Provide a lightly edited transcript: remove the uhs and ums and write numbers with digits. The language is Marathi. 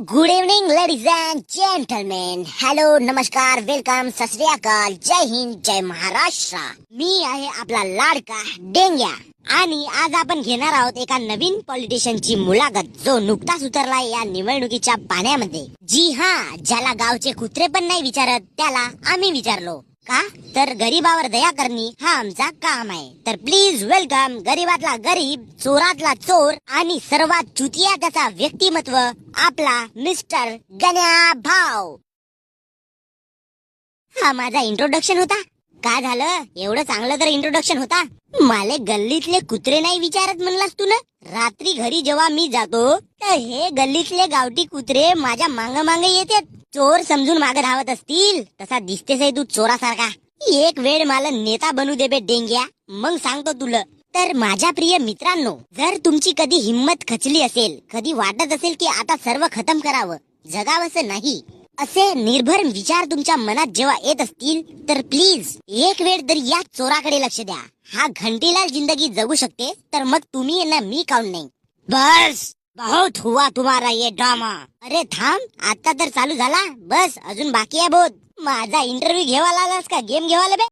Good evening ladies and gentlemen. Hello, नमस्कार, वेलकम, सत श्री अकाल, जय हिंद, जय महाराष्ट्र. मी आहे आपला लाडका डेंग्या आणि आज आपण घेणार आहोत एका नवीन पॉलिटिशियनची मुलाखत जो नुकताच उतरलाय या निवडणुकीच्या पाण्यामध्ये. जी हा, ज्याला गावचे कुत्रे पण नाही विचारत त्याला आम्ही विचारलो. का तर गरीबावर दया करणे हा आमचा काम आहे. तर प्लीज वेलकम गरीबातला गरीब, चोरातला चोर आणि सर्वात चुतिया त्याचा व्यक्तिमत्व आपला मिस्टर गण्या भाव. हा माझा इंट्रोडक्शन होता. काय झालं, एवढं चांगलं तर इंट्रोडक्शन होता. माले गल्लीतले कुत्रे नाही विचारत म्हणलास तू ना. रात्री घरी जेव्हा मी जातो तर हे गल्लीतले गावठी कुत्रे माझ्या मांग मांग येतात. चोर समजून मागे धावत असतील तसा दिसतेस तू चोरासारखा. एक वेळ मला नेता बनू दे बे डेंग्या, मग सांगतो तुला. तर माझ्या प्रिय मित्रांनो, जर तुमची कधी हिम्मत खचली असेल, कधी वाटत असेल की आता सर्व खतम करावं, जगावंसं नाही, असे निर्भर विचार तुमच्या मनात जेव्हा येत असतील तर प्लीज एक वेळ तरी या चोराकडे लक्ष द्या. हा घंटीलाल जिंदगी जगू शकते तर मग तुम्ही ना मी काऊन नाही. बस बहुत हुआ तुम्हारा ये ड्रामा. अरे थांब, आता तर चालू झाला, बस अजून बाकी आहे बहुत. माझा इंटरव्ह्यू घेवा लागलास का गेम घेवाला बे.